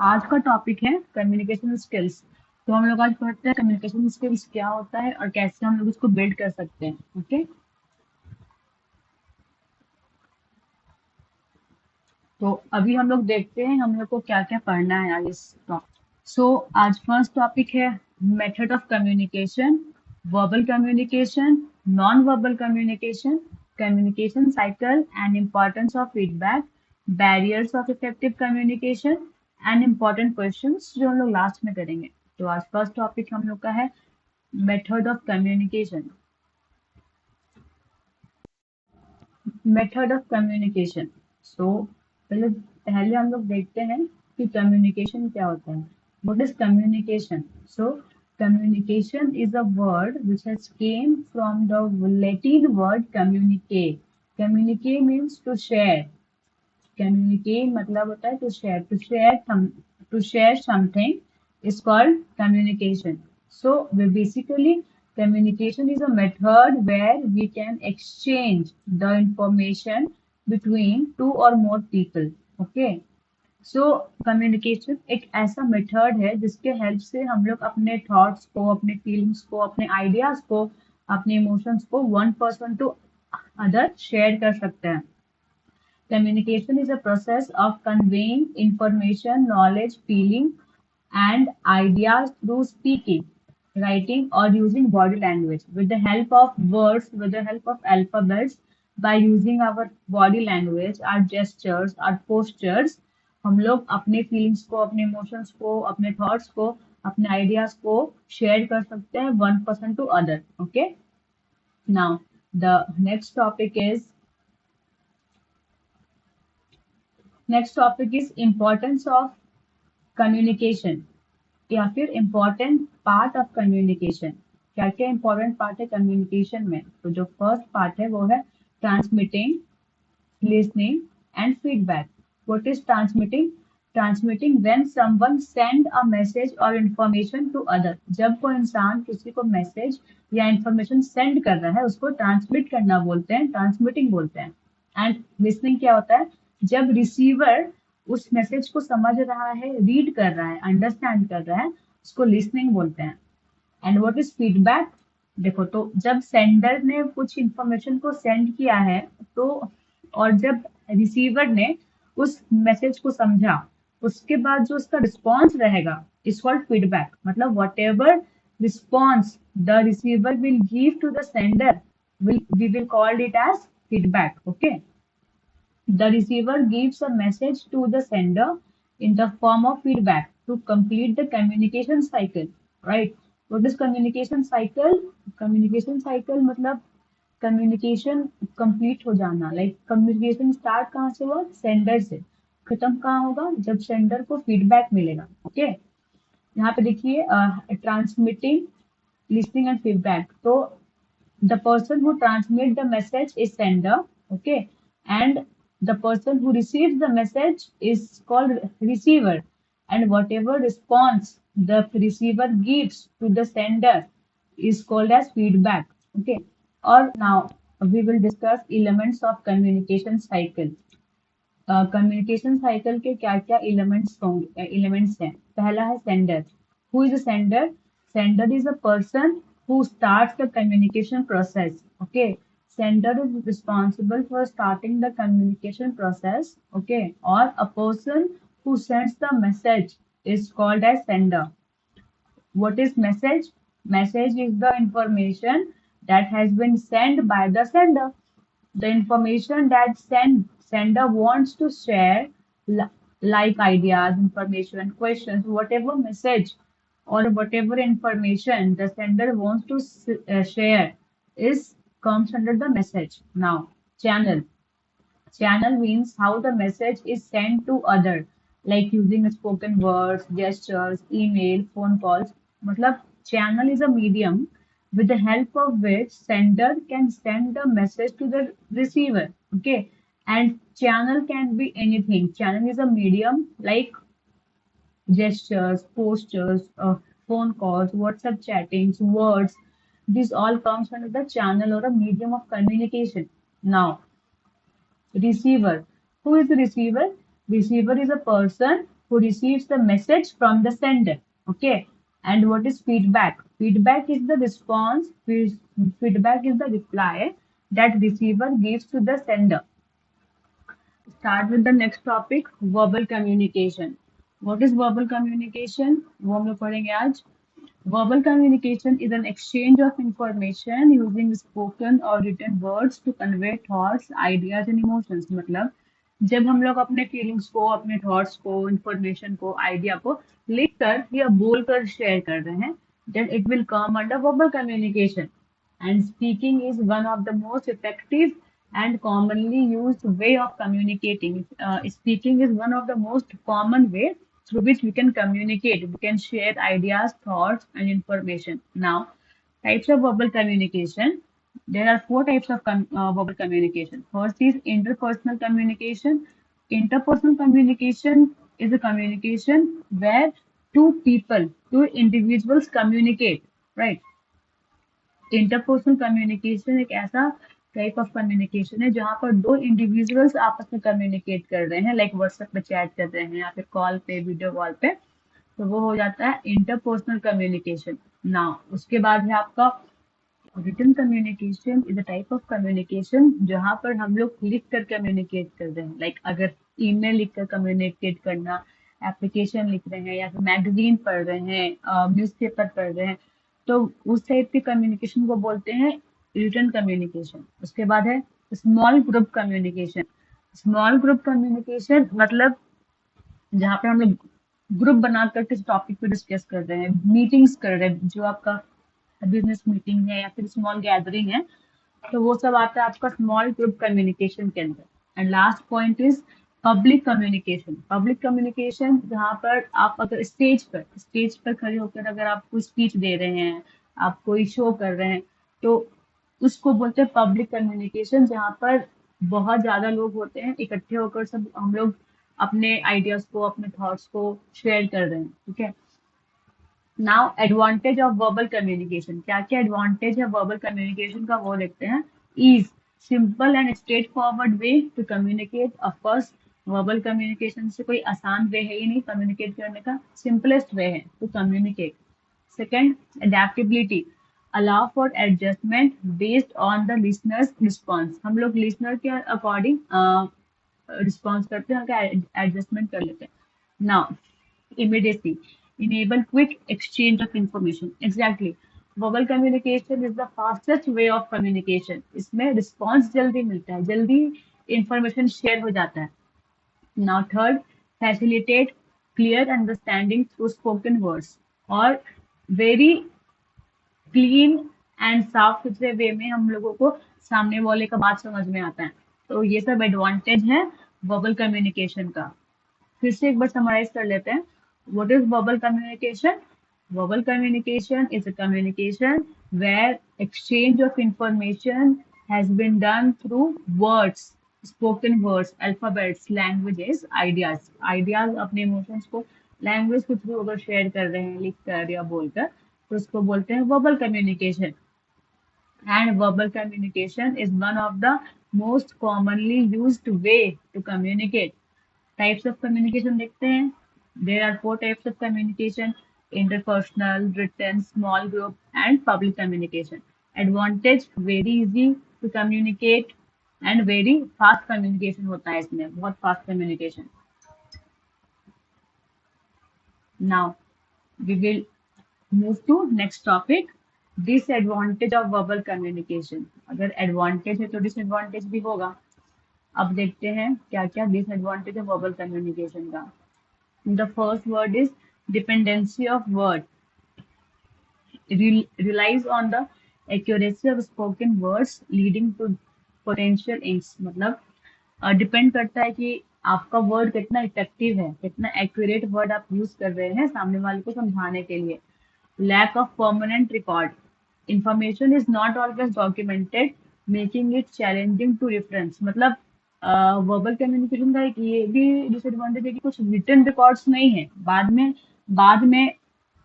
आज का टॉपिक है कम्युनिकेशन स्किल्स। तो हम लोग आज पढ़ते हैं कम्युनिकेशन स्किल्स क्या होता है और कैसे हम लोग इसको बिल्ड कर सकते हैं। ओके, तो अभी हम लोग देखते हैं हम लोग को क्या क्या पढ़ना है आज इस टॉपिक। सो आज फर्स्ट टॉपिक है method of communication, verbal communication, non verbal communication, communication cycle and importance of feedback, barriers of effective communication and important questions जो हम लोग लास्ट में करेंगे। तो आज फर्स्ट टॉपिक हम लोग का है method of communication. Method of communication. So पहले पहले हम लोग देखते हैं कि कम्युनिकेशन क्या होता है। What is communication? So communication is a word which has came from the Latin word communicate. Communicate means to share. Communicate मतलब होता है to share. To share something is called communication. So basically communication is a method where we can exchange the information between two or more people. Okay. So communication एक ऐसा method है जिसके help से हम लोग अपने थॉट्स को, अपने फीलिंग्स को, अपने आइडियाज को, अपने इमोशंस को one person to other share कर सकते हैं। Communication is a process of conveying information, knowledge, feeling, and ideas through speaking, writing, or using body language. With the help of words, with the help of alphabets, by using our body language, our gestures, our postures, हम लोग अपने feelings को, अपने emotions को, अपने thoughts को, अपने ideas को शेयर कर सकते हैं one person to other. Okay, now the next topic is importance of communication या फिर इम्पोर्टेंट पार्ट ऑफ कम्युनिकेशन। क्या क्या इम्पोर्टेंट पार्ट है कम्युनिकेशन में? तो जो फर्स्ट पार्ट है वो है transmitting, listening and feedback. What is transmitting? Transmitting when someone send a message और इंफॉर्मेशन टू अदर। जब कोई इंसान किसी को मैसेज या इंफॉर्मेशन सेंड कर रहा है उसको ट्रांसमिट करना बोलते हैं, ट्रांसमिटिंग बोलते हैं। एंड लिसनिंग क्या होता है? जब रिसीवर उस मैसेज को समझ रहा है, रीड कर रहा है, अंडरस्टैंड कर रहा है, उसको लिसनिंग बोलते हैं। And what is feedback? देखो, तो जब सेंडर ने कुछ इंफॉर्मेशन को सेंड किया है तो, और जब रिसीवर ने उस मैसेज को समझा, उसके बाद जो उसका रिस्पॉन्स रहेगा इज कॉल्ड फीडबैक। मतलब whatever response the receiver will give to the sender, we will called it as feedback. Okay, the receiver gives a message to the sender in the form of feedback to complete the communication cycle, right? What is communication cycle? Communication cycle मतलब communication complete हो जाना। Like communication start कहाँ से हुआ? Sender से। खत्म कहाँ होगा? जब सेंडर को फीडबैक मिलेगा। ओके, यहाँ पे देखिए ट्रांसमिटिंग, लिसनिंग एंड फीडबैक। तो the person who transmit the message is sender, okay, and the person who receives the message is called receiver, and whatever response the receiver gives to the sender is called as feedback. Okay, or now we will discuss elements of communication cycle. Communication cycle के क्या क्या elements हैं? पहला है sender. Who is a sender? Sender is a person who starts the communication process. Okay, sender is responsible for starting the communication process. Okay, और a person who sends the message is called as sender. What is message? Message is the information that has been sent by the sender. The information that sender wants to share, like ideas, information, questions, whatever message or whatever information the sender wants to share is comes under the message. Now, channel. Channel means how the message is sent to other, like using spoken words, gestures, email, phone calls. मतलब channel is a medium with the help of which sender can send the message to the receiver. Okay, and channel can be anything. Channel is a medium like gestures, posters, phone calls, WhatsApp chattings, words. This all comes under the channel or a medium of communication. Now, receiver. Who is the receiver? Receiver is a person who receives the message from the sender. Okay. And what is feedback? Feedback is the response. Feedback is the reply that receiver gives to the sender. Start with the next topic, verbal communication. What is verbal communication? वो हम लोग पढ़ेंगे आज. Verbal communication is an exchange of information using spoken or written words to convey thoughts, ideas and emotions. मतलब जब हम लोग अपने फीलिंग्स को, अपने थॉट्स को, इंफॉर्मेशन को, आइडिया को लिख कर या बोल कर शेयर कर रहे हैं, then it will come under verbal communication. And speaking is one of the most effective and commonly used way of communicating. Speaking is one of the most common way through which we can communicate. We can share ideas, thoughts, and information. Now, types of verbal communication. There are four types of verbal communication. First is interpersonal communication. Interpersonal communication is a communication where two people, two individuals communicate, right? Interpersonal communication एक ऐसा type of communication है जहाँ पर दो individuals आपस में communicate कर रहे हैं, लाइक व्हाट्सएप पे चैट कर रहे हैं या फिर कॉल पे, वीडियो कॉल पे, तो वो हो जाता है इंटरपर्सनल कम्युनिकेशन. नाउ उसके बाद है आपका written communication. Is a type of communication जहाँ पर हम लोग लिख कर कम्युनिकेट कर रहे हैं, लाइक अगर ईमेल लिख कर कम्युनिकेट करना, एप्लीकेशन लिख रहे हैं या फिर मैगजीन पढ़ रहे हैं, न्यूज़पेपर पढ़ रहे हैं, तो उस टाइप के कम्युनिकेशन को बोलते हैं रिटन कम्युनिकेशन. उसके बाद है small group communication. Small group communication मतलब जहाँ पे हम लोग ग्रुप बनाकर किस टॉपिक पे डिस्कस कर रहे हैं, मीटिंग्स कर रहे हैं, जो आपका बिजनेस मीटिंग है या फिर स्मॉल गैदरिंग है, तो वो सब आता है आपका स्मॉल ग्रुप कम्युनिकेशन के अंदर. And last point is public communication. Public communication जहाँ पर आप अगर स्टेज पर खड़े होकर अगर आप कोई स्पीच दे रहे हैं, आप कोई शो कर रहे हैं, तो उसको बोलते हैं पब्लिक कम्युनिकेशन, जहाँ पर बहुत ज्यादा लोग होते हैं, इकट्ठे होकर सब हम लोग अपने आइडियाज को, अपने थॉट्स को शेयर कर रहे हैं. ठीक है. Now advantage of verbal communication. क्या क्या एडवांटेज है वर्बल कम्युनिकेशन का वो देखते हैं. Ease, simple and straightforward way to communicate. Of course verbal communication से कोई आसान वे है ही नहीं कम्युनिकेट करने का, सिंपलेस्ट वे है to communicate. Second, adaptability, allow for adjustment based on the listener's response. हम लोग लिसनर के अकॉर्डिंग रिस्पॉन्स करते हैं, एडजस्टमेंट कर लेते हैं. Now immediacy, enable quick exchange of information. Exactly. Verbal communication is the fastest way of communication. इसमें response जल्दी मिलता है, जल्दी इंफॉर्मेशन शेयर हो जाता है. Now third, facilitate clear understanding through spoken words. और वेरी क्लीन एंड साफ सुथरे वे में हम लोगों को सामने वाले का बात समझ में आता है. तो ये सब एडवांटेज है वर्बल कम्युनिकेशन का. फिर से एक बार समराइज कर लेते हैं. What is verbal communication? Verbal communication is a communication where exchange of information has been done through words, spoken words, alphabets, languages, ideas. Ideas अपने emotions को language के through अगर share कर रहे हैं, लिख कर या बोलकर, तो उसको बोलते हैं verbal communication. And verbal communication is one of the most commonly used way to communicate. Types of communication देखते हैं. There are four types of communication: interpersonal, written, small group, and public communication. Advantage, very easy to communicate and very fast communication होता है इसमें, बहुत fast communication. Now we will move to next topic, disadvantage of verbal communication. अगर advantage है तो disadvantage भी होगा. अब देखते हैं क्या क्या डिसएडवांटेज है वर्बल कम्युनिकेशन का. The first word is dependency of word. Relies on the accuracy of spoken words leading to potential inks. मतलब डिपेंड करता है कि आपका वर्ड कितना इफेक्टिव है, कितना एक्यूरेट वर्ड आप यूज कर रहे हैं सामने वाले को समझाने के लिए. Lack of permanent record. Information is not always documented, making it challenging to reference. मतलब वर्बल कम्युनिकेशन का एक ये भी डिसएडवांटेज है कि कुछ रिटन रिकॉर्ड्स नहीं है. बाद में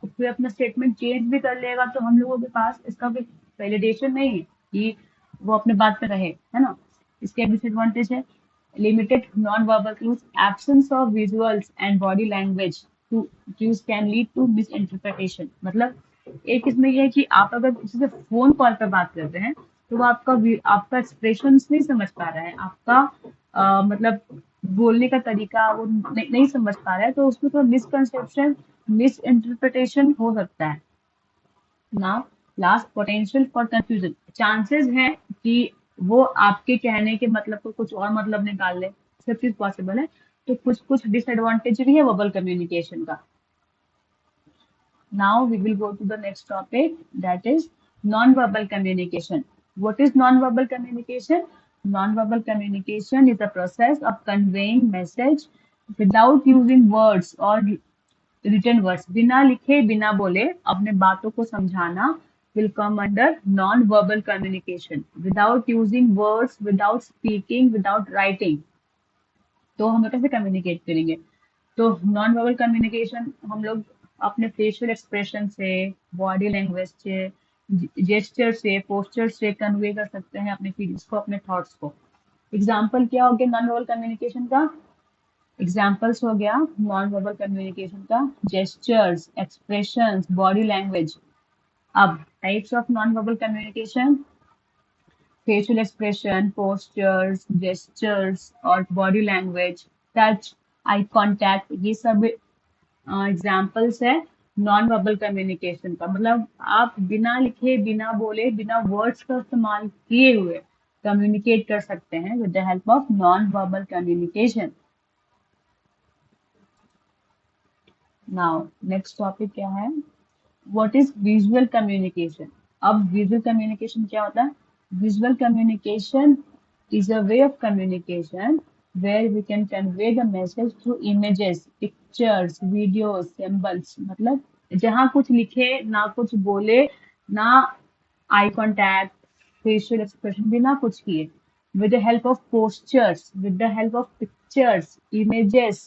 कोई अपना स्टेटमेंट चेंज भी कर लेगा तो हम लोगों के पास इसका कोई वैलिडेशन नहीं है कि वो अपने बात पे रहे, है ना. इसके डिसएडवांटेज है. Limited non-verbal clues, absence of visuals and body language to cues can lead to misinterpretation. मतलब एक इसमें ये है कि आप अगर किसी से फोन कॉल पर बात करते हैं तो वो आपका एक्सप्रेशन नहीं समझ पा रहा है, आपका मतलब बोलने का तरीका वो नहीं समझ पा रहा है, तो उसमें थोड़ा मिसकंसेप्शन मिस इंटरप्रिटेशन हो सकता है। Now last, potential for confusion, chances हैं कि वो आपके कहने के मतलब को कुछ और मतलब निकाल ले, सब चीज पॉसिबल है। तो कुछ कुछ डिसएडवांटेज भी है वर्बल कम्युनिकेशन का। Now we will go to the next topic, that is non-verbal communication. What is non-verbal communication? Non-verbal communication is the process of conveying message without using words or written words. बिना लिखे बिना बोले अपने बातों को समझाना will come under non-verbal communication. Without using words, without speaking, without writing. तो हम लोग कैसे कम्युनिकेट करेंगे? तो नॉन वर्बल कम्युनिकेशन हम लोग अपने फेशियल एक्सप्रेशन से, बॉडी लैंग्वेज से, जेस्चर से, पोस्चर से कन्वे कर सकते हैं अपने फीलिंग्स को, अपने थॉट्स को। एग्जाम्पल क्या हो गया नॉन वर्बल कम्युनिकेशन का? एग्जाम्पल्स हो गया नॉन वर्बल कम्युनिकेशन का, जेस्चर्स, एक्सप्रेशंस, बॉडी लैंग्वेज। अब types of non verbal communication, facial expression, postures, gestures और body language, touch, eye contact, ये सब एग्जाम्पल्स है नॉन वर्बल कम्युनिकेशन का। मतलब आप बिना लिखे बिना बोले बिना वर्ड्स का इस्तेमाल किए हुए कम्युनिकेट कर सकते हैं with the help of non verbal communication. Now next topic क्या है? What is visual communication? अब विजुअल कम्युनिकेशन क्या होता है? Visual communication is a way of communication where we can convey the message through images, pictures, videos, symbols। मतलब जहाँ कुछ लिखे ना कुछ बोले ना आई कॉन्टैक्ट, फेशियल एक्सप्रेशन बिना कुछ किए, with the help of postures, with the help of pictures, images,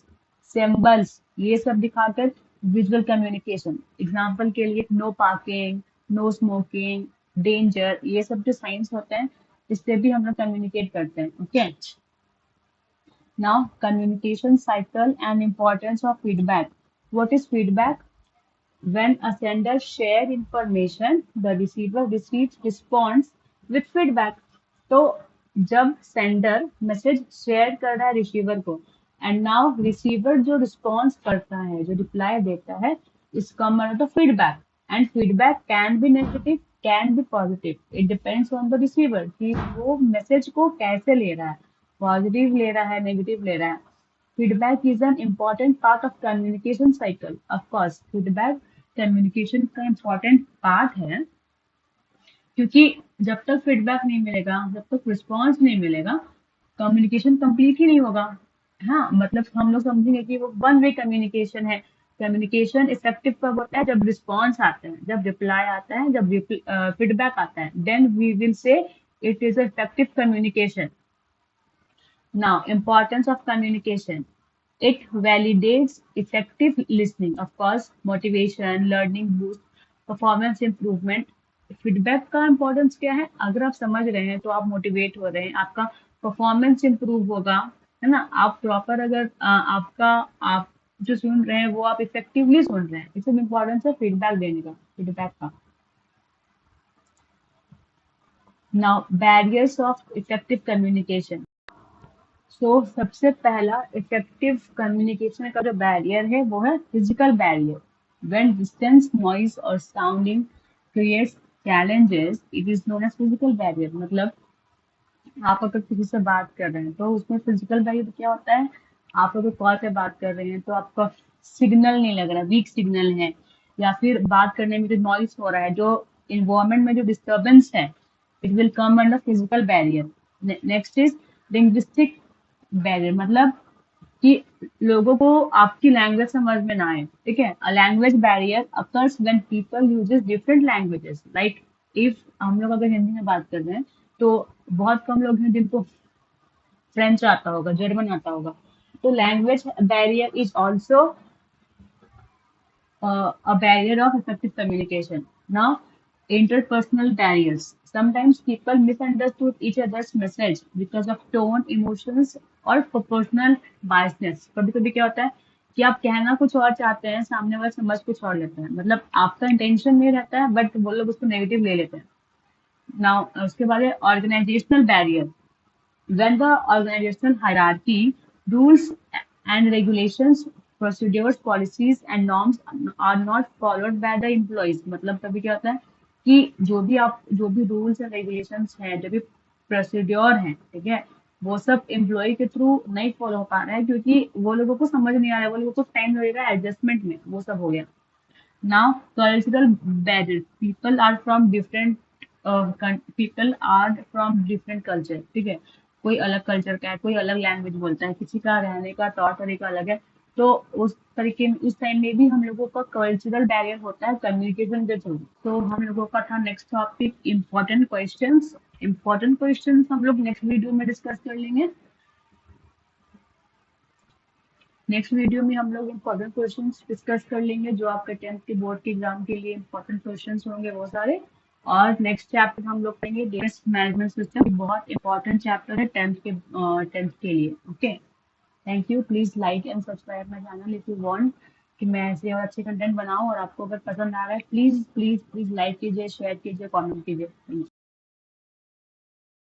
symbols, ये सब दिखाकर विजुअल कम्युनिकेशन। एग्जाम्पल के लिए no parking, no smoking, danger, ये सब जो साइंस होते हैं इससे भी हम लोग कम्युनिकेट करते हैं। Okay, now communication cycle and importance of feedback. What is feedback? When a sender share information, the receiver receives response with feedback। तो जब सेंडर मैसेज शेयर कर रहा है रिसीवर को, एंड नाउ रिसीवर जो रिस्पॉन्स करता है, जो रिप्लाई देता है, इसका मतलब तो feedback. And feedback can be negative, can be positive, it depends on the receiver कि वो मैसेज को कैसे ले रहा है, पॉजिटिव ले रहा है, नेगेटिव ले रहा है। Feedback is an important part of communication cycle. Of course, feedback communication का important part है, क्योंकि जब तक फीडबैक नहीं मिलेगा, जब तक रिस्पॉन्स नहीं मिलेगा, कम्युनिकेशन कंप्लीट ही नहीं होगा। हाँ, मतलब हम लोग समझेंगे कि वो वन वे कम्युनिकेशन है। कम्युनिकेशन इफेक्टिव कब होता है? जब रिस्पॉन्स आता है, जब रिप्लाई आता है, जब फीडबैक आता है, then we will say it is effective communication. Now, importance of communication. It validates effective listening, of course, motivation, learning boost, performance improvement। Feedback का इम्पोर्टेंस क्या है? अगर आप समझ रहे हैं तो आप मोटिवेट हो रहे हैं, आपका परफॉर्मेंस इम्प्रूव होगा, है ना? आप प्रॉपर अगर आपका आप जो सुन रहे हैं वो आप इफेक्टिवली सुन रहे हैं, इसे इम्पोर्टेंस है फीडबैक देने का, फीडबैक का। Now barriers of effective communication. So सबसे पहला इफेक्टिव कम्युनिकेशन का जो बैरियर है वो है physical barrier. When distance, noise और sounding creates challenges, it is known as physical barrier. मतलब आप अगर किसी से बात कर रहे हैं तो उसमें फिजिकल बैरियर क्या होता है? आप अगर कॉल पे बात कर रहे हैं तो आपका सिग्नल नहीं लग रहा, वीक सिग्नल है, या फिर बात करने में जो नॉइज हो रहा है, जो इन्वायरमेंट में जो डिस्टर्बेंस है, it will come under physical barrier. Next is linguistic barrier. मतलब कि लोगों को आपकी लैंग्वेज समझ में ना आए, ठीक है? A language barrier occurs when people uses different languages. Like if हम लोग अगर हिंदी में बात कर रहे हैं तो बहुत कम लोग हैं जिनको फ्रेंच आता होगा, जर्मन आता होगा। तो language barrier is also a barrier of effective communication. Now, Interpersonal barriers. Sometimes people misunderstood each other's message because of tone, emotions और proportional biasness. कभी कभी क्या होता है कि आप कहना कुछ और चाहते हैं, सामने वाला समझ कुछ और लेता है, मतलब आपका इंटेंशन नहीं रहता है बट वो लोग उसको नेगेटिव ले लेते हैं. नाउ उसके बाद है organisational barrier. When the organizational hierarchy, rules and regulations, procedures, policies and norms are not followed by the employees. मतलब कभी क्या होता है कि जो भी रूल्स एंड रेगुलेशंस हैं, जो भी प्रोसीड्योर हैं, ठीक है, वो सब एम्प्लॉय के थ्रू नहीं फॉलो हो पा रहा है क्योंकि वो लोगों को समझ नहीं आ रहा है, वो लोगों को टाइम लगेगा एडजस्टमेंट में, वो सब हो गया. Now, cultural barriers. People are from different culture. ठीक है, कोई अलग कल्चर का है, कोई अलग लैंग्वेज बोलता है, किसी का रहने का तौर तरीका अलग है. तो उस तरीके में उस टाइम में भी हम लोगों का कल्चरल बैरियर होता है कम्युनिकेशन के थ्रू. तो हम लोगों का था next topic important questions. Important questions हम लोग नेक्स्ट वीडियो में डिस्कस कर लेंगे. नेक्स्ट वीडियो में हम लोग इम्पोर्टेंट क्वेश्चंस डिस्कस कर लेंगे जो आपके 10th के बोर्ड के एग्जाम के लिए इम्पोर्टेंट क्वेश्चंस होंगे वो सारे. और नेक्स्ट चैप्टर हम लोग पढ़ेंगे डेटाबेस मैनेजमेंट सिस्टम. बहुत इंपॉर्टेंट चैप्टर है 10th के लिए. Okay, thank you. Please like and subscribe my channel if you want कि मैं ऐसे और अच्छे कंटेंट बनाऊं. और आपको अगर पसंद आ रहा है प्लीज प्लीज प्लीज लाइक कीजिए, शेयर कीजिए, कमेंट कीजिए.